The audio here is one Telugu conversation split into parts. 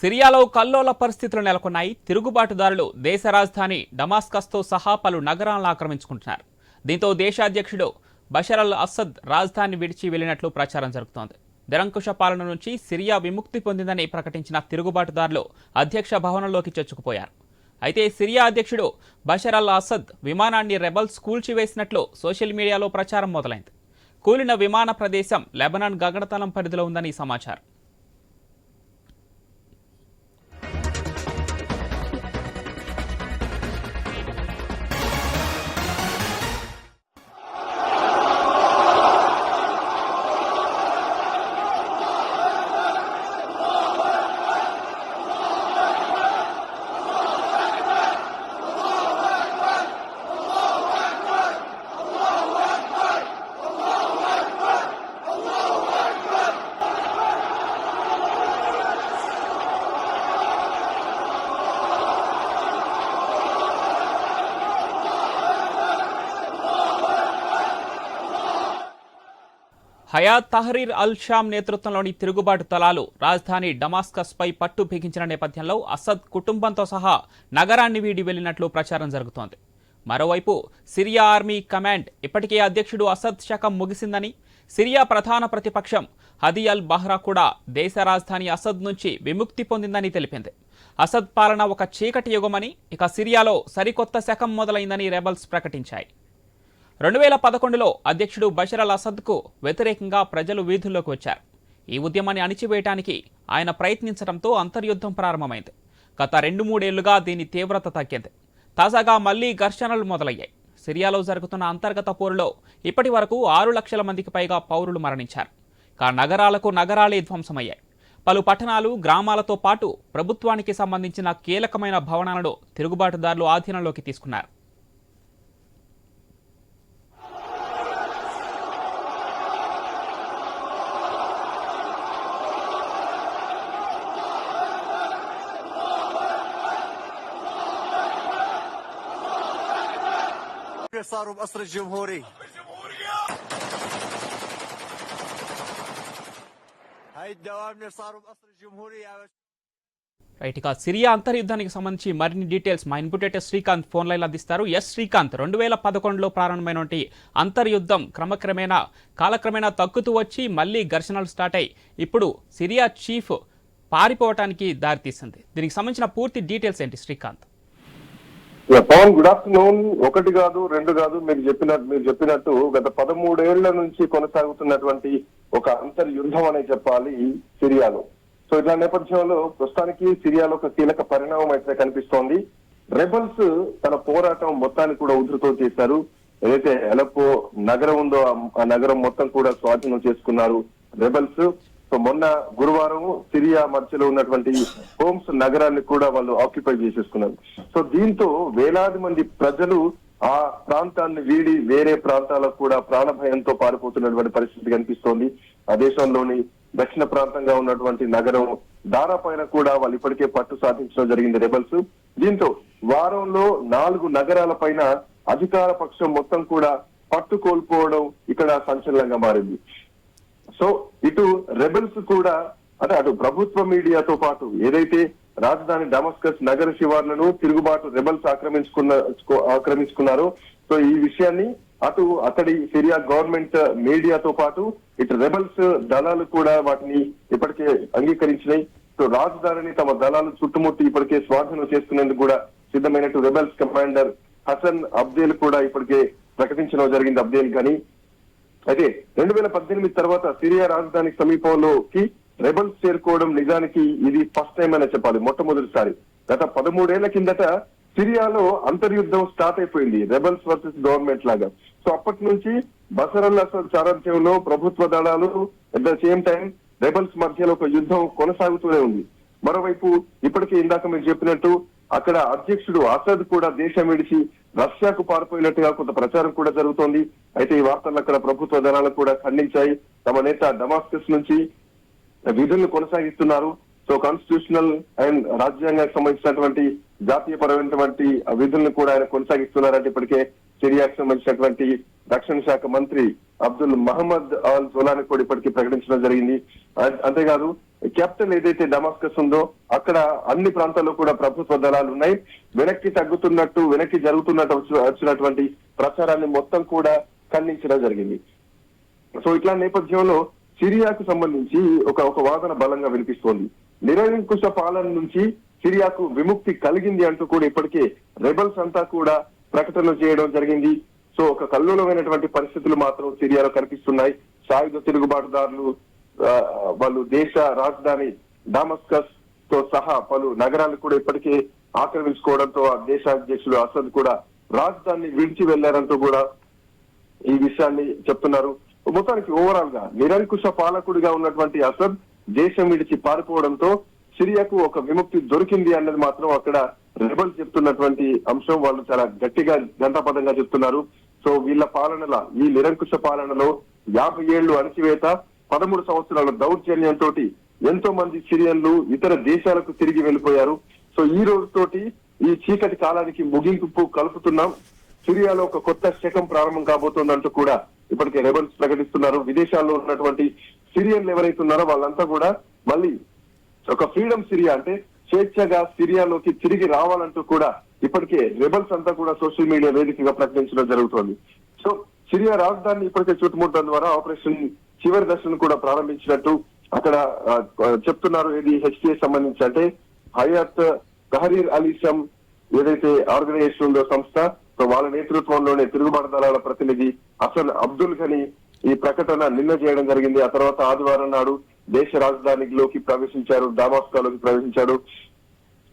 సిరియాలో కల్లోల పరిస్థితులు నెలకొన్నాయి. తిరుగుబాటుదారులు దేశ రాజధాని డమాస్కస్తో సహా పలు నగరాలను ఆక్రమించుకుంటున్నారు. దీంతో దేశ అధ్యక్షుడు బషర్ అల్ అసద్ రాజధాని విడిచి వెళ్లినట్లు ప్రచారం జరుగుతోంది. నిరంకుశ పాలన నుంచి సిరియా విముక్తి పొందిందని ప్రకటించిన తిరుగుబాటుదారులు అధ్యక్ష భవనంలోకి చొచ్చుకుపోయారు. అయితే సిరియా అధ్యక్షుడు బషర్ అల్ అసద్ విమానాన్ని రెబల్స్ కూల్చివేసినట్లు సోషల్ మీడియాలో ప్రచారం మొదలైంది. కూలిన విమాన ప్రదేశం లెబనాన్ గగనతలం పరిధిలో ఉందని సమాచారం. హయాత్ తహరీర్ అల్ షామ్ నేతృత్వంలోని తిరుగుబాటు దళాలు రాజధాని డమాస్కస్ పై పట్టు బిగించిన నేపథ్యంలో అసద్ కుటుంబంతో సహా నగరాన్ని వీడి వెళ్లినట్లు ప్రచారం జరుగుతోంది. మరోవైపు సిరియా ఆర్మీ కమాండ్ ఇప్పటికే అధ్యక్షుడు అసద్ శకం ముగిసిందని, సిరియా ప్రధాన ప్రతిపక్షం హదీ అల్ బహ్రా కూడా దేశ రాజధాని అసద్ నుంచి విముక్తి పొందిందని తెలిపింది. అసద్ పాలన ఒక చీకటి యుగమని, ఇక సిరియాలో సరికొత్త శకం మొదలైందని రెబల్స్ ప్రకటించాయి. 2011లో అధ్యక్షుడు బషర్ అల్ అసద్కు వ్యతిరేకంగా ప్రజలు వీధుల్లోకి వచ్చారు. ఈ ఉద్యమాన్ని అణిచివేయడానికి ఆయన ప్రయత్నించడంతో అంతర్యుద్ధం ప్రారంభమైంది. గత 2-3 ఏళ్లుగా దీని తీవ్రత తగ్గింది. తాజాగా మళ్లీ ఘర్షణలు మొదలయ్యాయి. సిరియాలో జరుగుతున్న అంతర్గత పోరులో ఇప్పటి వరకు 6 లక్షల మందికి పైగా పౌరులు మరణించారు. నగరాలకు నగరాలే ధ్వంసమయ్యాయి. పలు పట్టణాలు, గ్రామాలతో పాటు ప్రభుత్వానికి సంబంధించిన కీలకమైన భవనాలను తిరుగుబాటుదారులు ఆధీనంలోకి తీసుకున్నారు. صاروا بقصر الجمهوري هاي الدوامر صاروا بقصر الجمهوري రైట్, ఇక సిరియా అంతర్యుద్ధానికి సంబంధించి మరిన్ని డీటెయిల్స్ మా ఇన్పుటేటర్ శ్రీకాంత్ ఫోన్ లైన్ అందిస్తారు. శ్రీకాంత్, 2011లో ప్రారంభమైనటువంటి అంతర్యుద్ధం కాలక్రమేణా తగ్గుతూ వచ్చి మళ్ళీ ఘర్షణలు స్టార్ట్ అయ్యి ఇప్పుడు సిరియా చీఫ్ పారిపోవటానికి దారితీసింది. దీనికి సంబంధించిన పూర్తి డీటెయిల్స్ ఏంటి శ్రీకాంత్? Pawan, good afternoon. 1 కాదు 2 కాదు, మీరు చెప్పినట్టు గత 13 ఏళ్ల నుంచి కొనసాగుతున్నటువంటి ఒక అంతర్యుద్ధం అనే చెప్పాలి సిరియాలో. సో ఇట్లా నేపథ్యంలో ప్రస్తుతానికి సిరియాలో ఒక కీలక పరిణామం అయితే కనిపిస్తోంది. రెబల్స్ తన పోరాటం మొత్తాన్ని కూడా ఉధృతం చేశారు. ఏదైతే అలెప్పో నగరం ఉందో ఆ నగరం మొత్తం కూడా స్వాధీనం చేసుకున్నారు రెబల్స్. సో మొన్న గురువారం సిరియా మధ్యలో ఉన్నటువంటి హోమ్స్ నగరాన్ని కూడా వాళ్ళు ఆక్యుపై చేసేసుకున్నారు. సో దీంతో వేలాది మంది ప్రజలు ఆ ప్రాంతాన్ని వీడి వేరే ప్రాంతాలకు కూడా ప్రాణభయంతో పారిపోతున్నటువంటి పరిస్థితి కనిపిస్తోంది. ఆ దేశంలోని దక్షిణ ప్రాంతంగా ఉన్నటువంటి నగరం దారా పైన కూడా వాళ్ళు ఇప్పటికే పట్టు సాధించడం జరిగింది రెబల్స్. దీంతో వారంలో 4 నగరాల పైన అధికార పక్షం మొత్తం కూడా పట్టు కోల్పోవడం ఇక్కడ సంచలనంగా మారింది. సో ఇటు రెబల్స్ కూడా అటు ప్రభుత్వ మీడియాతో పాటు ఏదైతే రాజధాని డమాస్కస్ నగర శివార్లను తిరుగుబాటు రెబల్స్ ఆక్రమించుకున్నారో, సో ఈ విషయాన్ని అతడి సిరియా గవర్నమెంట్ మీడియాతో పాటు ఇటు రెబల్స్ దళాలు కూడా వాటిని ఇప్పటికే అంగీకరించినాయి. సో రాజధానిని తమ దళాలు చుట్టుముట్టి ఇప్పటికే స్వాధీనం చేసుకునేందుకు కూడా సిద్ధమైనట్టు రెబల్స్ కమాండర్ హసన్ అబ్దేల్ కూడా ఇప్పటికే ప్రకటించడం జరిగింది. అబ్దేల్ కానీ అయితే 2018 తర్వాత సిరియా రాజధానికి సమీపంలోకి రెబల్స్ చేరుకోవడం నిజానికి ఇది ఫస్ట్ టైం అనే చెప్పాలి, మొట్టమొదటిసారి. గత 13 ఏళ్ల కిందట సిరియాలో అంతర్యుద్ధం స్టార్ట్ అయిపోయింది, రెబల్స్ వర్సెస్ గవర్నమెంట్ లాగా. సో అప్పటి నుంచి బషర్ అల్ అసద్ సారథ్యంలో ప్రభుత్వ దళాలు, at the same time rebels మధ్యలో ఒక యుద్ధం కొనసాగుతూనే ఉంది. మరోవైపు ఇప్పటికే ఇందాక మీరు చెప్పినట్టు అక్కడ అధ్యక్షుడు అసద్ కూడా దేశం విడిచి రష్యాకు పారిపోయినట్టుగా కొంత ప్రచారం కూడా జరుగుతోంది. అయితే ఈ వార్తలు అక్కడ ప్రభుత్వ దళాలు కూడా ఖండించాయి. తమ నేత డమాస్కస్ నుంచి విధులను కొనసాగిస్తున్నారు. సో కాన్స్టిట్యూషనల్ అండ్ రాజ్యాంగానికి సంబంధించినటువంటి జాతీయపరమైనటువంటి విధులను కూడా ఆయన కొనసాగిస్తున్నారంటే ఇప్పటికే సిరియాకు సంబంధించినటువంటి రక్షణ శాఖ మంత్రి అబ్దుల్ మహమ్మద్ అల్ జోలాని కూడా ఇప్పటికీ ప్రకటించడం జరిగింది. అంతేకాదు క్యాపిటల్ ఏదైతే డమాస్కస్ ఉందో అక్కడ అన్ని ప్రాంతాల్లో కూడా ప్రభుత్వ దళాలు ఉన్నాయి. వెనక్కి జరుగుతున్నట్టు వచ్చినటువంటి ప్రచారాన్ని మొత్తం కూడా ఖండించడం జరిగింది. సో ఇట్లా నేపథ్యంలో సిరియాకు సంబంధించి ఒక వాదన బలంగా వినిపిస్తోంది. నిరంకుశ పాలన నుంచి సిరియాకు విముక్తి కలిగింది అంటూ కూడా ఇప్పటికే రెబల్స్ అంతా కూడా ప్రకటనలు చేయడం జరిగింది. సో ఒక కల్లోలమైనటువంటి పరిస్థితులు మాత్రం సిరియాలో కనిపిస్తున్నాయి. సాయుధ తిరుగుబాటుదారులు వాళ్ళు దేశ రాజధాని డమాస్కస్ తో సహా పలు నగరాలు కూడా ఇప్పటికే ఆక్రమించుకోవడంతో ఆ దేశ అధ్యక్షుడు అసద్ కూడా రాజధానిని విడిచి వెళ్లారంటూ కూడా ఈ విషయాన్ని చెప్తున్నారు. మొత్తానికి ఓవరాల్ గా నిరంకుశ పాలకుడిగా ఉన్నటువంటి అసద్ దేశం విడిచి పారిపోవడంతో సిరియాకు ఒక విముక్తి దొరికింది అన్నది మాత్రం అక్కడ రెబల్స్ చెప్తున్నటువంటి అంశం. వాళ్ళు చాలా గట్టిగా గంటాపదంగా చెప్తున్నారు. సో వీళ్ళ పాలనల ఈ నిరంకుశ పాలనలో 50 ఏళ్లు అణచివేత, 13 సంవత్సరాల దౌర్జన్యంతో ఎంతో మంది సిరియన్లు ఇతర దేశాలకు తిరిగి వెళ్ళిపోయారు. సో ఈ రోజుతోటి ఈ చీకటి కాలానికి ముగింపు కలుపుతున్నాం. సిరియాలో ఒక కొత్త శకం ప్రారంభం కాబోతోందంటూ కూడా ఇప్పటికే రెబల్స్ ప్రకటిస్తున్నారు. విదేశాల్లో ఉన్నటువంటి సిరియన్లు ఎవరైతే ఉన్నారో వాళ్ళంతా కూడా మళ్ళీ ఒక ఫ్రీడమ్ సిరియా అంటే స్వేచ్ఛగా సిరియాలోకి తిరిగి రావాలంటూ కూడా ఇప్పటికే రెబల్స్ అంతా కూడా సోషల్ మీడియా వేదికగా ప్రకటించడం జరుగుతోంది. సో సిరియా రాజధానిని ఇప్పటికే చుట్టుముట్టడం ద్వారా ఆపరేషన్ చివరి దశను కూడా ప్రారంభించినట్టు అక్కడ చెప్తున్నారు. ఇది హెచ్టిఏ సంబంధించి అంటే హయాత్ తహరీర్ అలీషం ఏదైతే ఆర్గనైజేషన్ ఉందో సంస్థ, సో వాళ్ళ నేతృత్వంలోనే తిరుగుబాటు దళాల ప్రతినిధి హసన్ అబ్దుల్ ఘనీ ఈ ప్రకటన నిన్న చేయడం జరిగింది. ఆ తర్వాత ఆదివారం నాడు దేశ రాజధానిలోకి ప్రవేశించారు, డమాస్కోలోకి ప్రవేశించాడు.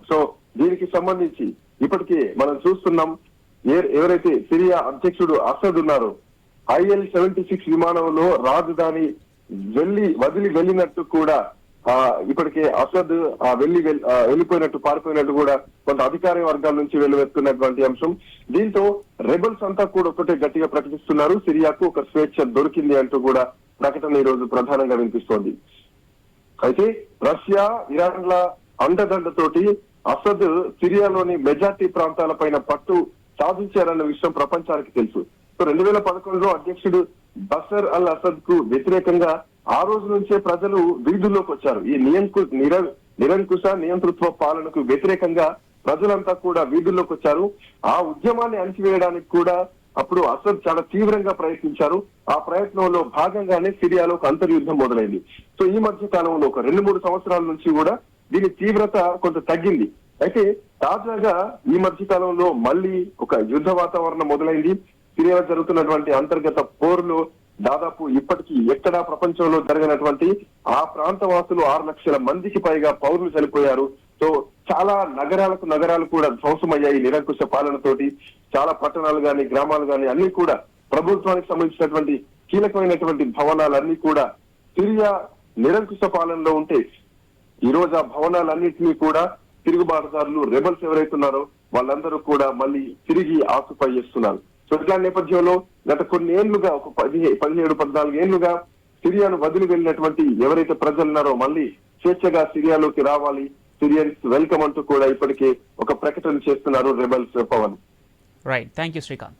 సో దీనికి సంబంధించి ఇప్పటికే మనం చూస్తున్నాం ఎవరైతే సిరియా అధ్యక్షుడు అసద్ ఉన్నారో IL-76 విమానంలో రాజధాని వదిలి వెళ్ళినట్టు కూడా ఇప్పటికే అసద్ వెళ్ళిపోయినట్టు పారిపోయినట్టు కూడా కొంత అధికార వర్గాల నుంచి వెలువెత్తున్నటువంటి అంశం. దీంతో రెబల్స్ అంతా కూడా ఒకటే గట్టిగా ప్రకటిస్తున్నారు, సిరియాకు ఒక స్వేచ్ఛ దొరికింది అంటూ కూడా ప్రకటన ఈ రోజు ప్రధానంగా వినిపిస్తోంది. అయితే రష్యా, ఇరాన్ల అండదండతోటి అసద్ సిరియాలోని మెజార్టీ ప్రాంతాలపైన పట్టు సాధించారన్న విషయం ప్రపంచానికి తెలుసు. సో 2011లో అధ్యక్షుడు బషర్ అల్ అసద్ కు వ్యతిరేకంగా ఆ రోజు నుంచే ప్రజలు వీధుల్లోకి వచ్చారు. ఈ నిరంకుశ నియంతృత్వ పాలనకు వ్యతిరేకంగా ప్రజలంతా కూడా వీధుల్లోకి వచ్చారు. ఆ ఉద్యమాన్ని అణచివేయడానికి కూడా అప్పుడు అసద్ చాలా తీవ్రంగా ప్రయత్నించారు. ఆ ప్రయత్నంలో భాగంగానే సిరియాలో ఒక అంతర్యుద్ధం మొదలైంది. సో ఈ మధ్య కాలంలో ఒక 2-3 సంవత్సరాల నుంచి కూడా దీని తీవ్రత కొంత తగ్గింది. అయితే తాజాగా ఈ మధ్య కాలంలో మళ్ళీ ఒక యుద్ధ వాతావరణం మొదలైంది. సిరియాలో జరుగుతున్నటువంటి అంతర్గత పోరులో దాదాపు ఇప్పటికీ ఎక్కడా ప్రపంచంలో జరిగినటువంటి ఆ ప్రాంత వాసులు 6 లక్షల మందికి పైగా పౌరులు చనిపోయారు. సో చాలా నగరాలు కూడా ధ్వంసమయ్యాయి నిరంకుశ పాలనతోటి. చాలా పట్టణాలు గాని గ్రామాలు గాని అన్ని కూడా ప్రభుత్వానికి సంబంధించినటువంటి కీలకమైనటువంటి భవనాలన్నీ కూడా సిరియా నిరంకుశ పాలనలో ఉంటే ఈ రోజు ఆ భవనాలన్నింటినీ కూడా తిరుగుబాటుదారులు రెబల్స్ ఎవరైతున్నారో వాళ్ళందరూ కూడా మళ్ళీ తిరిగి ఆక్యుపై చేస్తున్నారు. సో ఇట్లా నేపథ్యంలో గత కొన్ని ఏళ్లుగా ఒక 17-14 ఏళ్లుగా సిరియాను వదిలి వెళ్ళినటువంటి ఎవరైతే ప్రజలున్నారో మళ్ళీ స్వేచ్ఛగా సిరియాలోకి రావాలి, సిరియన్స్ వెల్కమ్ అంటూ కూడా ఇప్పటికే ఒక ప్రకటన చేస్తున్నారు rebels. Pavan. Right, thank you Srikanth.